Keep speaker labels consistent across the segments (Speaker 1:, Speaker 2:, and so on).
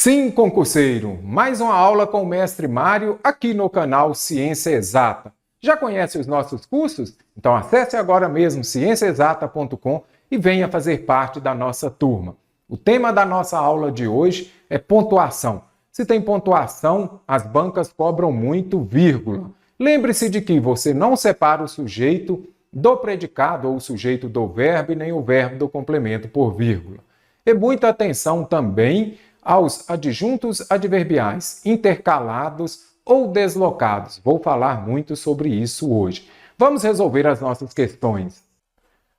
Speaker 1: Sim, concurseiro, mais uma aula com o mestre Mário aqui no canal Ciência Exata. Já conhece os nossos cursos? Então acesse agora mesmo cienciaexata.com e venha fazer parte da nossa turma. O tema da nossa aula de hoje é pontuação. Se tem pontuação, as bancas cobram muito vírgula. Lembre-se de que você não separa o sujeito do predicado ou o sujeito do verbo e nem o verbo do complemento por vírgula. E muita atenção também aos adjuntos adverbiais intercalados ou deslocados. Vou falar muito sobre isso hoje. Vamos resolver as nossas questões.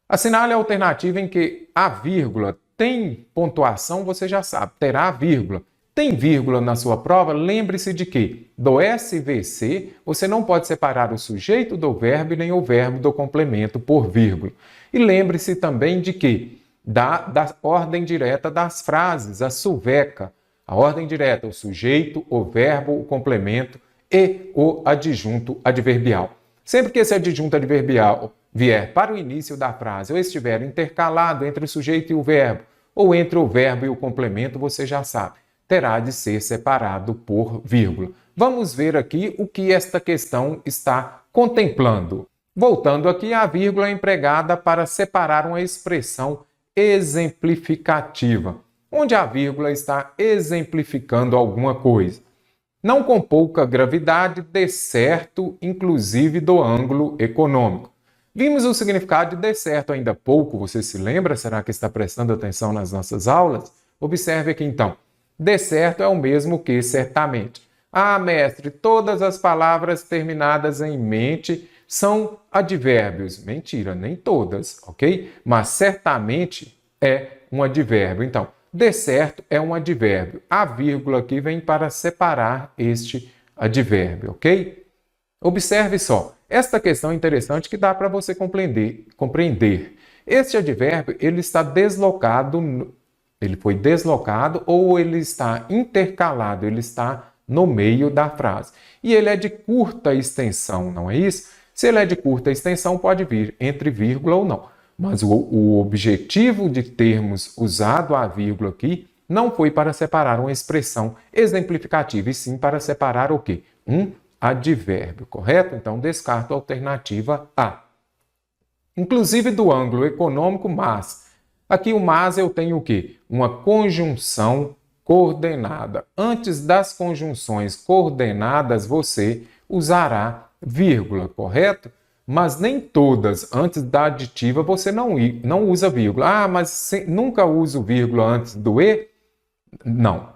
Speaker 1: Assinale a alternativa em que a vírgula tem pontuação, você já sabe, terá vírgula. Tem vírgula na sua prova? Lembre-se de que do SVC você não pode separar o sujeito do verbo e nem o verbo do complemento por vírgula. E lembre-se também de que da ordem direta das frases, a SUVECA. A ordem direta, o sujeito, o verbo, o complemento e o adjunto adverbial. Sempre que esse adjunto adverbial vier para o início da frase ou estiver intercalado entre o sujeito e o verbo, ou entre o verbo e o complemento, você já sabe, terá de ser separado por vírgula. Vamos ver aqui o que esta questão está contemplando. Voltando aqui, a vírgula é empregada para separar uma expressão exemplificativa, onde a vírgula está exemplificando alguma coisa. Não com pouca gravidade, de certo, inclusive do ângulo econômico. Vimos o significado de certo ainda há pouco, você se lembra? Será que está prestando atenção nas nossas aulas? Observe aqui então. De certo é o mesmo que certamente. Ah, mestre, todas as palavras terminadas em mente são advérbios. Mentira, nem todas, ok? Mas certamente é um advérbio. Então, de certo é um advérbio. A vírgula aqui vem para separar este advérbio, ok? Observe só. Esta questão é interessante que dá para você compreender. Este advérbio, ele está deslocado, ele foi deslocado ou ele está intercalado, ele está no meio da frase. E ele é de curta extensão, não é isso? Se ele é de curta extensão, pode vir entre vírgula ou não. Mas o objetivo de termos usado a vírgula aqui não foi para separar uma expressão exemplificativa, e sim para separar o quê? Um advérbio, correto? Então, descarto a alternativa A. Inclusive do ângulo econômico, mas. Aqui o mas eu tenho o quê? Uma conjunção coordenada. Antes das conjunções coordenadas, você usará vírgula, correto? Mas nem todas, antes da aditiva, você não usa vírgula. Ah, mas nunca uso vírgula antes do E? Não,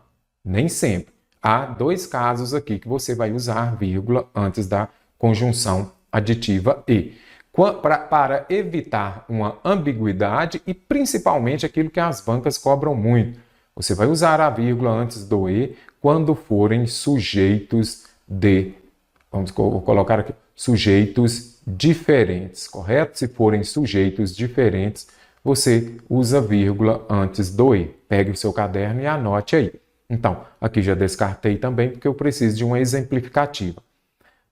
Speaker 1: nem sempre. Há dois casos aqui que você vai usar vírgula antes da conjunção aditiva E. Para evitar uma ambiguidade e principalmente aquilo que as bancas cobram muito. Você vai usar a vírgula antes do E quando forem sujeitos de, vou colocar aqui, sujeitos diferentes, correto? Se forem sujeitos diferentes, você usa vírgula antes do E. Pegue o seu caderno e anote aí. Então, aqui já descartei também porque eu preciso de uma exemplificativa.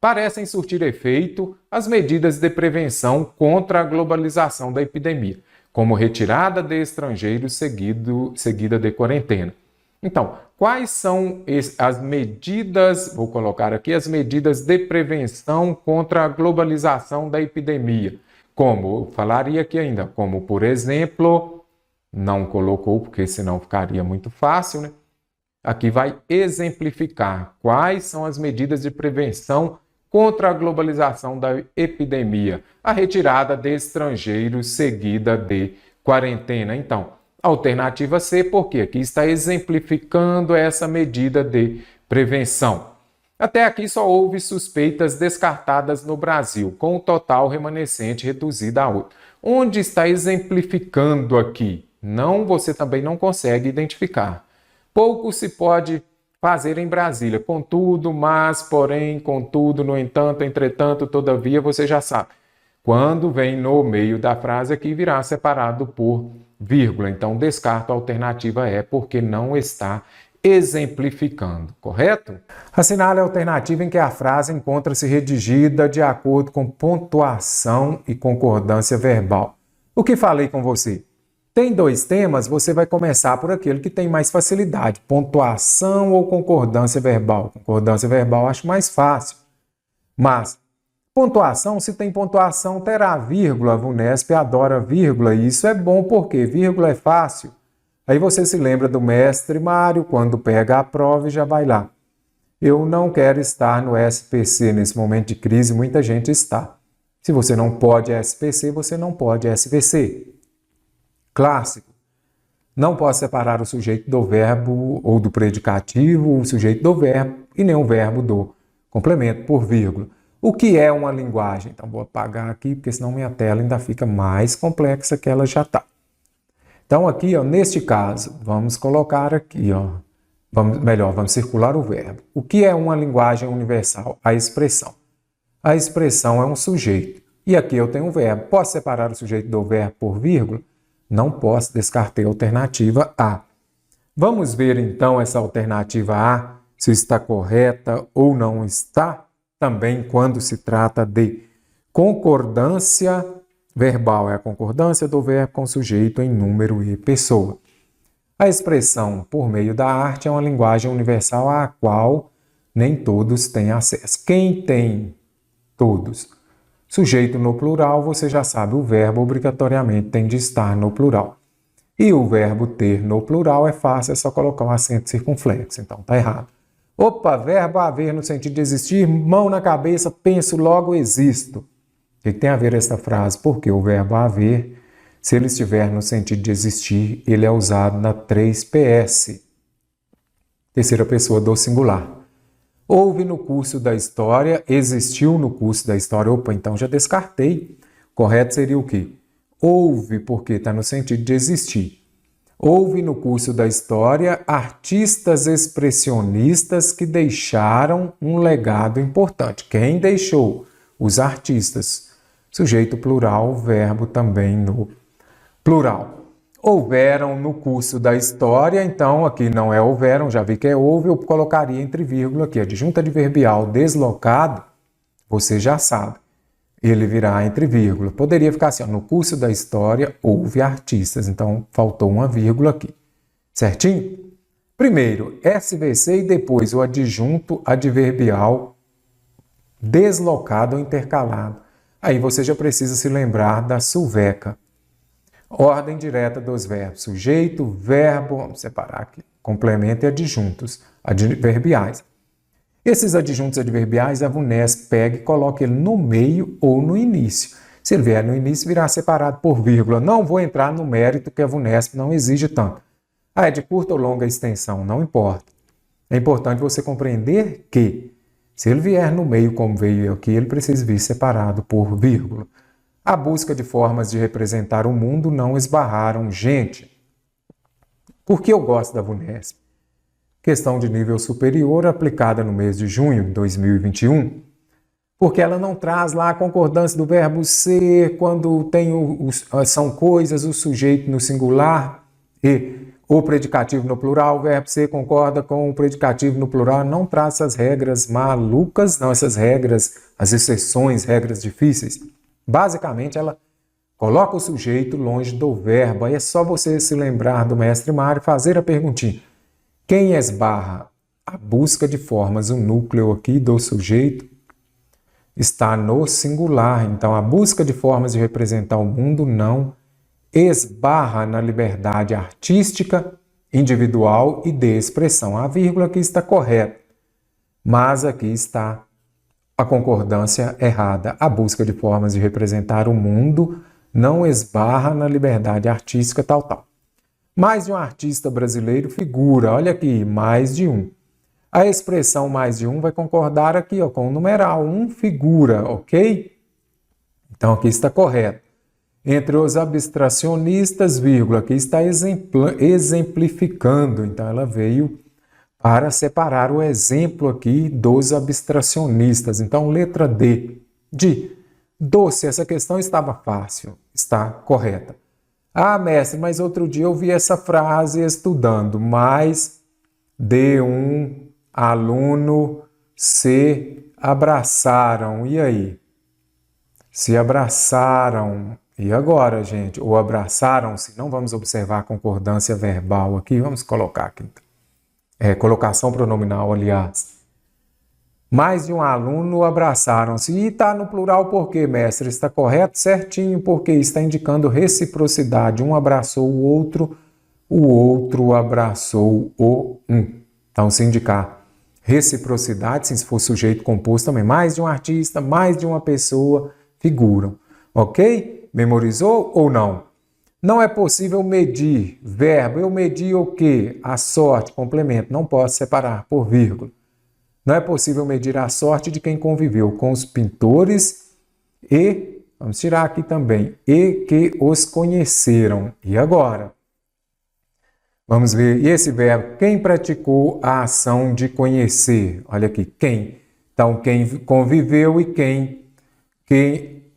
Speaker 1: Parecem surtir efeito as medidas de prevenção contra a globalização da epidemia, como retirada de estrangeiros seguida de quarentena. Então, quais são as medidas, vou colocar aqui, as medidas de prevenção contra a globalização da epidemia? Como, eu falaria aqui ainda, como por exemplo, não colocou porque senão ficaria muito fácil, né? Aqui vai exemplificar quais são as medidas de prevenção contra a globalização da epidemia. A retirada de estrangeiros seguida de quarentena. Então, alternativa C, porque aqui está exemplificando essa medida de prevenção. Até aqui só houve suspeitas descartadas no Brasil, com o total remanescente reduzido a 8. Onde está exemplificando aqui? Não, você também não consegue identificar. Pouco se pode fazer em Brasília. Contudo, mas, porém, contudo, no entanto, entretanto, todavia, você já sabe. Quando vem no meio da frase aqui, virá separado por vírgula. Então, descarto a alternativa E, porque não está exemplificando, correto? Assinale a alternativa em que a frase encontra-se redigida de acordo com pontuação e concordância verbal. O que falei com você? Tem 2 temas, você vai começar por aquele que tem mais facilidade, pontuação ou concordância verbal. Concordância verbal eu acho mais fácil, mas pontuação, se tem pontuação, terá vírgula. A VUNESP adora vírgula e isso é bom porque vírgula é fácil. Aí você se lembra do mestre Mário, quando pega a prova e já vai lá. Eu não quero estar no SPC nesse momento de crise, muita gente está. Se você não pode SPC, você não pode SVC. Clássico. Não posso separar o sujeito do verbo ou do predicativo, o sujeito do verbo e nem o verbo do complemento por vírgula. O que é uma linguagem? Então vou apagar aqui, porque senão minha tela ainda fica mais complexa que ela já está. Então aqui, ó, neste caso, vamos colocar aqui, ó, vamos circular o verbo. O que é uma linguagem universal? A expressão. A expressão é um sujeito. E aqui eu tenho um verbo. Posso separar o sujeito do verbo por vírgula? Não posso, descartei a alternativa A. Vamos ver então essa alternativa A, se está correta ou não está, também quando se trata de concordância verbal. É a concordância do verbo com sujeito em número e pessoa. A expressão por meio da arte é uma linguagem universal à qual nem todos têm acesso. Quem tem? Todos. Sujeito no plural, você já sabe, o verbo obrigatoriamente tem de estar no plural. E o verbo ter no plural é fácil, é só colocar um acento circunflexo, então tá errado. Opa, verbo haver no sentido de existir, mão na cabeça, penso, logo existo. O que tem a ver essa frase? Porque o verbo haver, se ele estiver no sentido de existir, ele é usado na 3PS, terceira pessoa do singular. Houve no curso da história, existiu no curso da história. Opa, então já descartei. Correto seria o quê? Houve, porque está no sentido de existir. Houve no curso da história artistas expressionistas que deixaram um legado importante. Quem deixou? Os artistas. Sujeito plural, verbo também no plural. Houveram no curso da história, então aqui não é houveram, já vi que é houve, eu colocaria entre vírgula aqui, adjunto adverbial deslocado, você já sabe, ele virá entre vírgula. Poderia ficar assim, ó, no curso da história houve artistas, então faltou uma vírgula aqui, certinho? Primeiro, SVC e depois o adjunto adverbial deslocado ou intercalado. Aí você já precisa se lembrar da SUVECA. Ordem direta dos verbos. Sujeito, verbo, vamos separar aqui, complemento e adjuntos adverbiais. Esses adjuntos adverbiais, a VUNESP pega e coloca ele no meio ou no início. Se ele vier no início, virá separado por vírgula. Não vou entrar no mérito que a VUNESP não exige tanto. É de curta ou longa extensão, não importa. É importante você compreender que, se ele vier no meio como veio aqui, ele precisa vir separado por vírgula. A busca de formas de representar o mundo não esbarraram gente. Por que eu gosto da VUNESP? Questão de nível superior aplicada no mês de junho de 2021. Porque ela não traz lá a concordância do verbo ser, quando tem são coisas, o sujeito no singular e o predicativo no plural, o verbo ser concorda com o predicativo no plural. Não traz essas regras malucas, não, essas regras, as exceções, regras difíceis. Basicamente, ela coloca o sujeito longe do verbo. Aí é só você se lembrar do mestre Mário e fazer a perguntinha. Quem esbarra a busca de formas, o núcleo aqui do sujeito está no singular. Então, a busca de formas de representar o mundo não esbarra na liberdade artística, individual e de expressão. A vírgula aqui está correta, mas aqui está a concordância errada. A busca de formas de representar o mundo não esbarra na liberdade artística tal. Mais de um artista brasileiro figura, olha aqui, mais de um. A expressão mais de um vai concordar aqui ó, com o numeral, um figura, ok? Então aqui está correto. Entre os abstracionistas, vírgula, aqui está exemplificando, então ela veio para separar o exemplo aqui dos abstracionistas. Então, letra D, de doce, essa questão estava fácil, está correta. Ah, mestre, mas outro dia eu vi essa frase estudando, mas de um aluno se abraçaram. E aí? Se abraçaram. E agora, gente? Ou abraçaram-se? Não vamos observar a concordância verbal aqui. Vamos colocar aqui. Colocação pronominal, aliás. Mais de um aluno abraçaram-se. E está no plural por quê, mestre? Está correto? Certinho, porque está indicando reciprocidade. Um abraçou o outro abraçou o um. Então, se indicar reciprocidade, se for sujeito composto também, mais de um artista, mais de uma pessoa figuram. Ok? Memorizou ou não? Não é possível medir. Verbo, eu medi o quê? A sorte, complemento. Não posso separar por vírgula. Não é possível medir a sorte de quem conviveu com os pintores e, vamos tirar aqui também, e que os conheceram. E agora? Vamos ver. E esse verbo, quem praticou a ação de conhecer? Olha aqui, quem? Então, quem conviveu e quem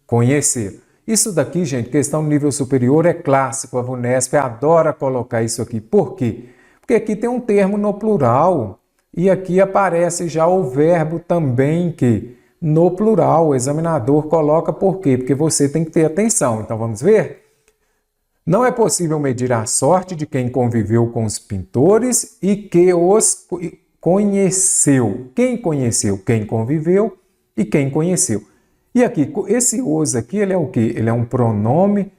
Speaker 1: conhecer. Isso daqui, gente, questão no nível superior é clássico. A VUNESP adora colocar isso aqui. Por quê? Porque aqui tem um termo no plural. E aqui aparece já o verbo também que no plural o examinador coloca por quê? Porque você tem que ter atenção. Então vamos ver? Não é possível medir a sorte de quem conviveu com os pintores e que os conheceu. Quem conheceu? Quem conviveu e quem conheceu. E aqui, esse os aqui, ele é o quê? Ele é um pronome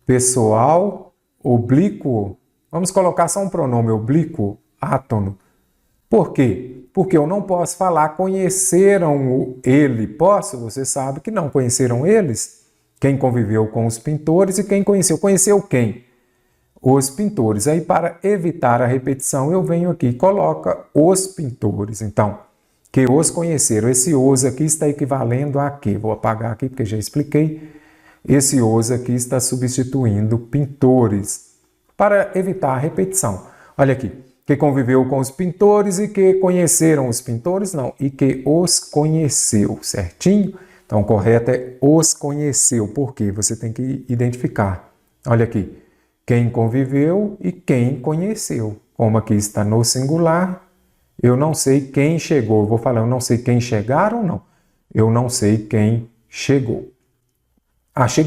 Speaker 1: pessoal oblíquo. Vamos colocar só um pronome oblíquo, átono. Por quê? Porque eu não posso falar conheceram ele. Posso? Você sabe que não conheceram eles. Quem conviveu com os pintores e quem conheceu. Conheceu quem? Os pintores. Aí, para evitar a repetição, eu venho aqui e coloco os pintores. Então, que os conheceram. Esse os aqui está equivalendo a quê? Vou apagar aqui porque já expliquei. Esse os aqui está substituindo pintores. Para evitar a repetição. Olha aqui. Que conviveu com os pintores e que conheceram os pintores, não, e que os conheceu, certinho? Então, o correto é os conheceu, porque você tem que identificar. Olha aqui, quem conviveu e quem conheceu. Como aqui está no singular, eu não sei quem chegou. Eu vou falar, eu não sei quem chegaram, não. Eu não sei quem chegou.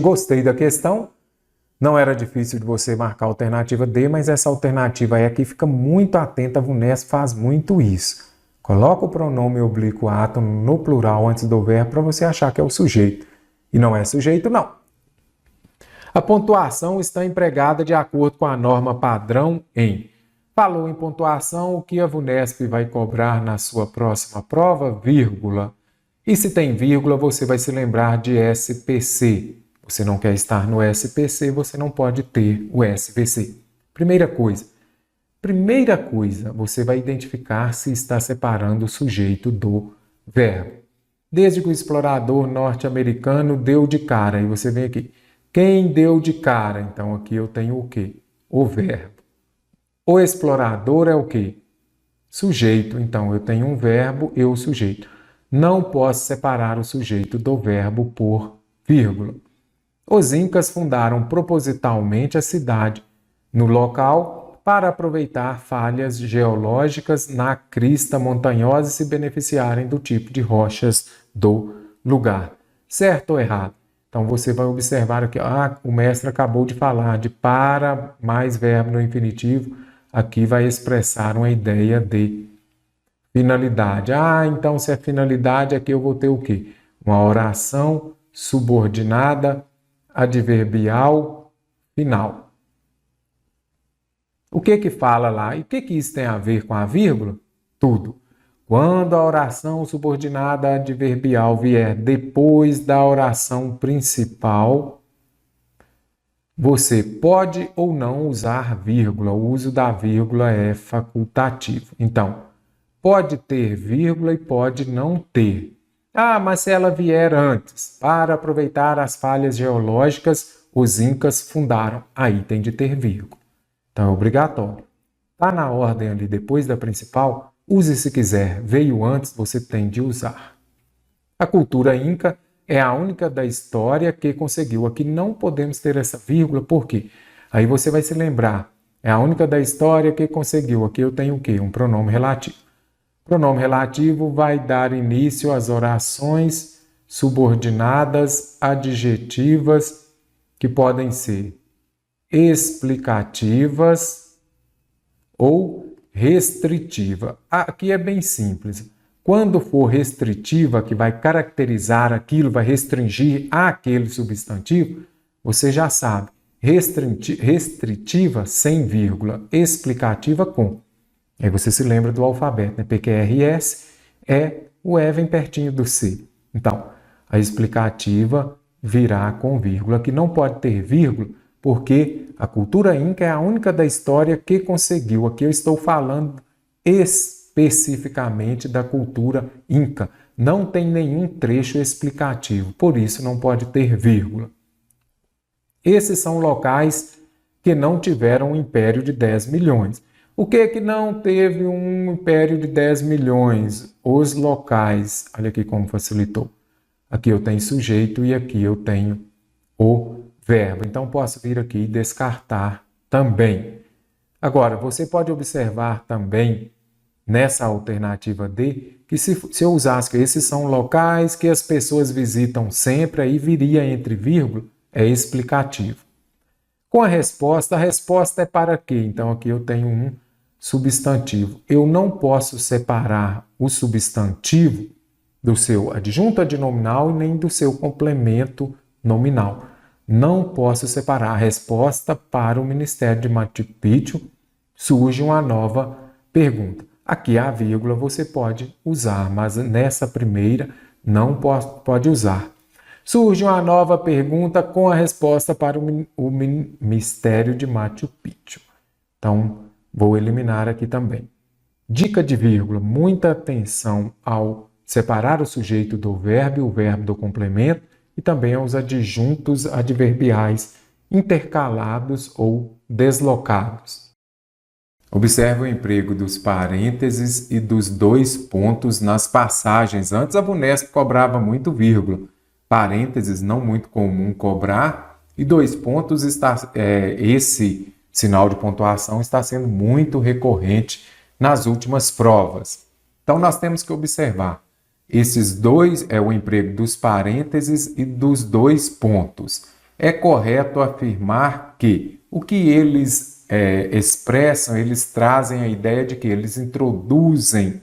Speaker 1: Gostei da questão. Não era difícil de você marcar a alternativa D, mas essa alternativa aí aqui fica muito atenta, a VUNESP faz muito isso. Coloca o pronome oblíquo átono no plural antes do verbo para você achar que é o sujeito. E não é sujeito, não. A pontuação está empregada de acordo com a norma padrão em. Falou em pontuação, o que a VUNESP vai cobrar na sua próxima prova? Vírgula. E se tem vírgula, você vai se lembrar de SPC. Você não quer estar no SPC, você não pode ter o SVC. Primeira coisa, você vai identificar se está separando o sujeito do verbo. Desde que o explorador norte-americano deu de cara, e você vem aqui, quem deu de cara? Então aqui eu tenho o quê? O verbo. O explorador é o quê? Sujeito. Então eu tenho um verbo e o sujeito. Não posso separar o sujeito do verbo por vírgula. Os incas fundaram propositalmente a cidade no local para aproveitar falhas geológicas na crista montanhosa e se beneficiarem do tipo de rochas do lugar. Certo ou errado? Então você vai observar aqui, o mestre acabou de falar de para mais verbo no infinitivo, aqui vai expressar uma ideia de finalidade. Então se é finalidade, aqui eu vou ter o quê? Uma oração subordinada adverbial final. O que fala lá? E o que isso tem a ver com a vírgula? Tudo. Quando a oração subordinada adverbial vier depois da oração principal, você pode ou não usar vírgula. O uso da vírgula é facultativo. Então, pode ter vírgula e pode não ter. Mas se ela vier antes, para aproveitar as falhas geológicas, os incas fundaram. Aí tem de ter vírgula. Então é obrigatório. Está na ordem ali depois da principal, use se quiser. Veio antes, você tem de usar. A cultura inca é a única da história que conseguiu. Aqui não podemos ter essa vírgula, por quê? Aí você vai se lembrar. É a única da história que conseguiu. Aqui eu tenho o quê? Um pronome relativo. Pronome relativo vai dar início às orações subordinadas adjetivas que podem ser explicativas ou restritiva. Aqui é bem simples. Quando for restritiva, que vai caracterizar aquilo, vai restringir aquele substantivo, você já sabe. Restritiva sem vírgula, explicativa com. Aí você se lembra do alfabeto, né? PQRS o E vem pertinho do C. Então, a explicativa virá com vírgula, que não pode ter vírgula, porque a cultura inca é a única da história que conseguiu. Aqui eu estou falando especificamente da cultura inca. Não tem nenhum trecho explicativo, por isso não pode ter vírgula. Esses são locais que não tiveram um império de 10 milhões. O que é que não teve um império de 10 milhões? Os locais. Olha aqui como facilitou. Aqui eu tenho sujeito e aqui eu tenho o verbo. Então, posso vir aqui e descartar também. Agora, você pode observar também, nessa alternativa D, que se eu usasse que esses são locais que as pessoas visitam sempre, aí viria entre vírgula, é explicativo. Com a resposta é para quê? Então, aqui eu tenho um substantivo. Eu não posso separar o substantivo do seu adjunto adnominal e nem do seu complemento nominal. Não posso separar. A resposta para o Ministério de Machu Picchu surge uma nova pergunta. Aqui a vírgula você pode usar, mas nessa primeira não pode usar. Surge uma nova pergunta com a resposta para o Mistério de Machu Picchu. Então, vou eliminar aqui também. Dica de vírgula, muita atenção ao separar o sujeito do verbo e o verbo do complemento e também aos adjuntos adverbiais intercalados ou deslocados. Observe o emprego dos parênteses e dos dois pontos nas passagens. Antes a Vunesp cobrava muito vírgula. Parênteses, não muito comum cobrar, e dois pontos, esse sinal de pontuação está sendo muito recorrente nas últimas provas. Então, nós temos que observar. Esses dois é o emprego dos parênteses e dos dois pontos. É correto afirmar que o que eles expressam, eles trazem a ideia de que eles introduzem,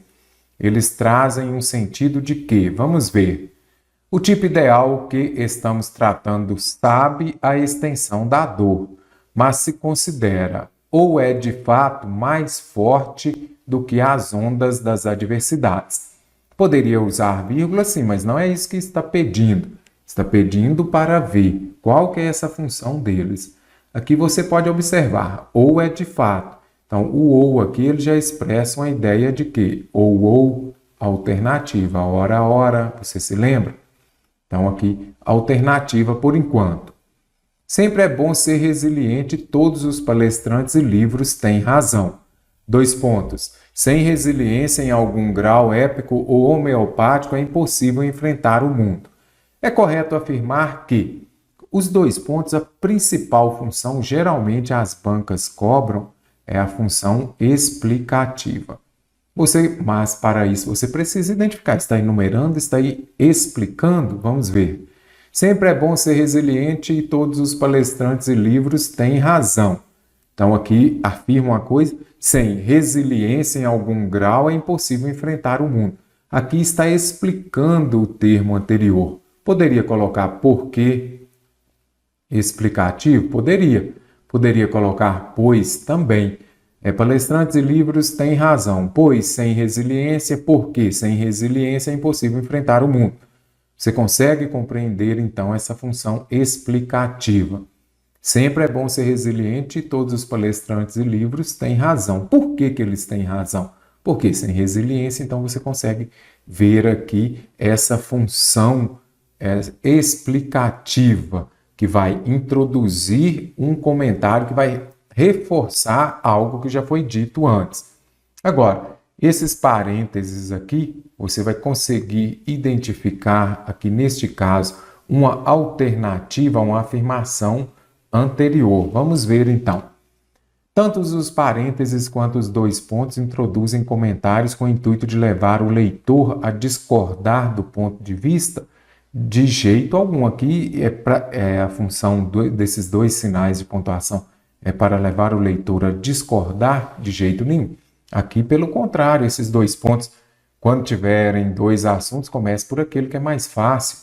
Speaker 1: eles trazem um sentido de que, vamos ver, o tipo ideal que estamos tratando sabe a extensão da dor, mas se considera ou é de fato mais forte do que as ondas das adversidades. Poderia usar vírgula sim, mas não é isso que está pedindo. Está pedindo para ver qual que é essa função deles. Aqui você pode observar, ou é de fato. Então, o ou aqui ele já expressa uma ideia de que ou alternativa, hora a hora, você se lembra? Então, aqui, alternativa por enquanto. Sempre é bom ser resiliente, todos os palestrantes e livros têm razão. Dois pontos. Sem resiliência em algum grau épico ou homeopático é impossível enfrentar o mundo. É correto afirmar que os dois pontos, a principal função, geralmente as bancas cobram, é a função explicativa. Mas para isso você precisa identificar, está enumerando, está aí explicando, vamos ver. Sempre é bom ser resiliente e todos os palestrantes e livros têm razão. Então aqui afirma uma coisa, sem resiliência em algum grau é impossível enfrentar o mundo. Aqui está explicando o termo anterior. Poderia colocar por quê explicativo? Poderia. Poderia colocar pois também. Palestrantes e livros têm razão, pois sem resiliência, porque sem resiliência é impossível enfrentar o mundo. Você consegue compreender, então, essa função explicativa. Sempre é bom ser resiliente e todos os palestrantes e livros têm razão. Por que eles têm razão? Porque sem resiliência, então, você consegue ver aqui essa função explicativa que vai introduzir um comentário que vai reforçar algo que já foi dito antes. Agora, esses parênteses aqui, você vai conseguir identificar aqui neste caso uma alternativa a uma afirmação anterior. Vamos ver então. Tanto os parênteses quanto os dois pontos introduzem comentários com o intuito de levar o leitor a discordar do ponto de vista De jeito algum. Aqui a função desses dois sinais de pontuação é para levar o leitor a discordar de jeito nenhum. Aqui, pelo contrário, esses dois pontos, quando tiverem dois assuntos, comece por aquele que é mais fácil.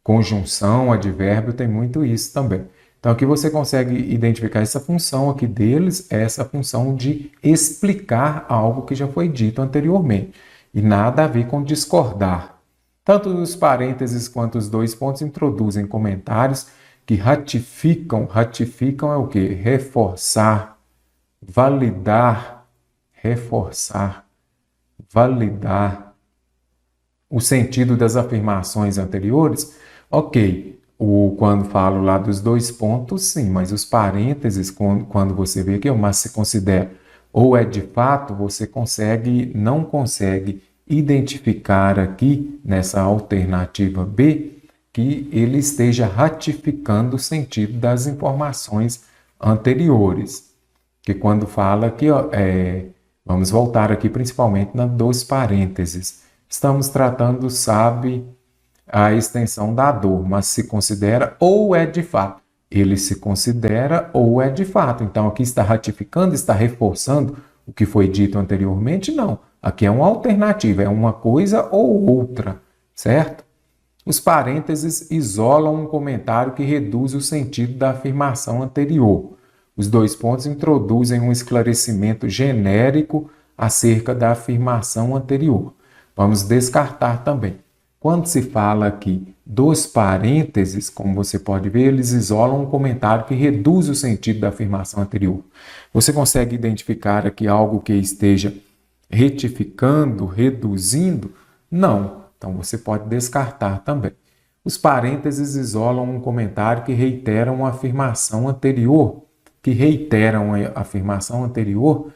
Speaker 1: Conjunção, advérbio, tem muito isso também. Então, aqui você consegue identificar essa função aqui deles, essa função de explicar algo que já foi dito anteriormente. E nada a ver com discordar. Tanto os parênteses quanto os dois pontos introduzem comentários que ratificam. Ratificam é o quê? Reforçar, validar, reforçar, validar o sentido das afirmações anteriores. Ok, quando falo lá dos dois pontos, sim, mas os parênteses, quando você vê aqui, mas se considera ou é de fato, você não consegue identificar aqui nessa alternativa B que ele esteja ratificando o sentido das informações anteriores. Que quando fala aqui, vamos voltar aqui principalmente dos parênteses. Estamos tratando, sabe, a extensão da dor, mas se considera ou é de fato. Ele se considera ou é de fato. Então aqui está ratificando, está reforçando o que foi dito anteriormente? Não. Aqui é uma alternativa, é uma coisa ou outra, certo? Os parênteses isolam um comentário que reduz o sentido da afirmação anterior. Os dois pontos introduzem um esclarecimento genérico acerca da afirmação anterior. Vamos descartar também. Quando se fala aqui dos parênteses, como você pode ver, eles isolam um comentário que reduz o sentido da afirmação anterior. Você consegue identificar aqui algo que esteja retificando, reduzindo? Não. Então, você pode descartar também. Os parênteses isolam um comentário que reitera uma afirmação anterior. Que reiteram a afirmação anterior,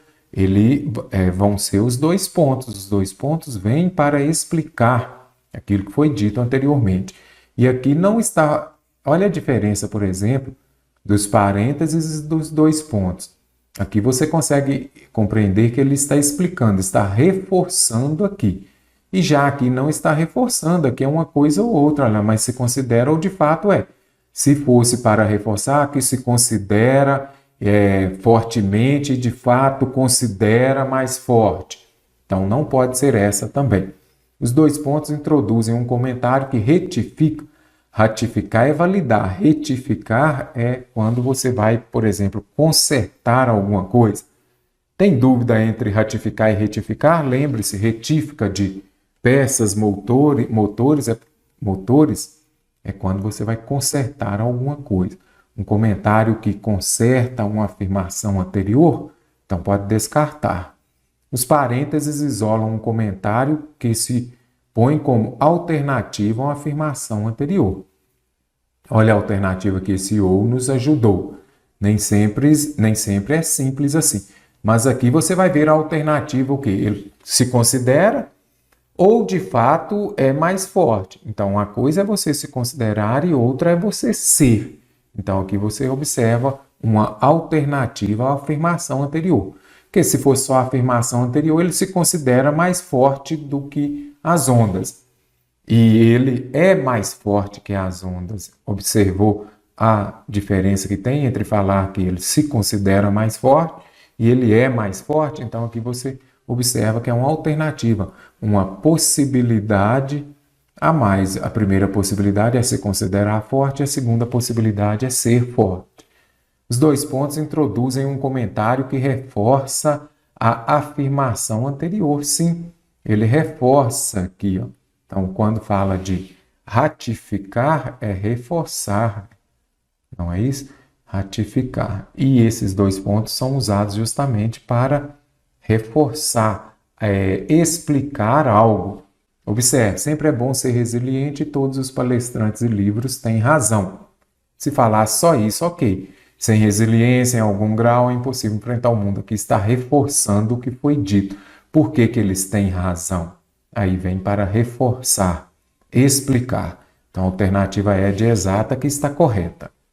Speaker 1: vão ser os dois pontos. Os dois pontos vêm para explicar aquilo que foi dito anteriormente. E aqui não está... Olha a diferença, por exemplo, dos parênteses e dos dois pontos. Aqui você consegue compreender que ele está explicando, está reforçando aqui. E já aqui não está reforçando, aqui é uma coisa ou outra, mas se considera ou de fato é. Se fosse para reforçar, que se considera fortemente, de fato considera mais forte. Então não pode ser essa também. Os dois pontos introduzem um comentário que retifica. Ratificar é validar. Retificar é quando você vai, por exemplo, consertar alguma coisa. Tem dúvida entre ratificar e retificar? Lembre-se, retífica de peças, motores é quando você vai consertar alguma coisa. Um comentário que conserta uma afirmação anterior, então pode descartar. Os parênteses isolam um comentário que se põe como alternativa a uma afirmação anterior. Olha a alternativa que esse ou nos ajudou. Nem sempre é simples assim. Mas aqui você vai ver a alternativa o quê? Ele se considera ou de fato é mais forte. Então uma coisa é você se considerar e outra é você ser. Então aqui você observa uma alternativa à afirmação anterior. Porque se fosse só a afirmação anterior, ele se considera mais forte do que as ondas. E ele é mais forte que as ondas. Observou a diferença que tem entre falar que ele se considera mais forte e ele é mais forte? Então aqui você observa que é uma alternativa, uma possibilidade a mais. A primeira possibilidade é se considerar forte, a segunda possibilidade é ser forte. Os dois pontos introduzem um comentário que reforça a afirmação anterior. Sim, ele reforça aqui. Então, quando fala de ratificar, é reforçar. Não é isso? Ratificar. E esses dois pontos são usados justamente para reforçar, explicar algo. Observe, sempre é bom ser resiliente e todos os palestrantes e livros têm razão. Se falar só isso, ok. Sem resiliência, em algum grau, é impossível enfrentar o mundo. Aqui está reforçando o que foi dito. Por que eles têm razão? Aí vem para reforçar, explicar. Então, a alternativa é de exata que está correta.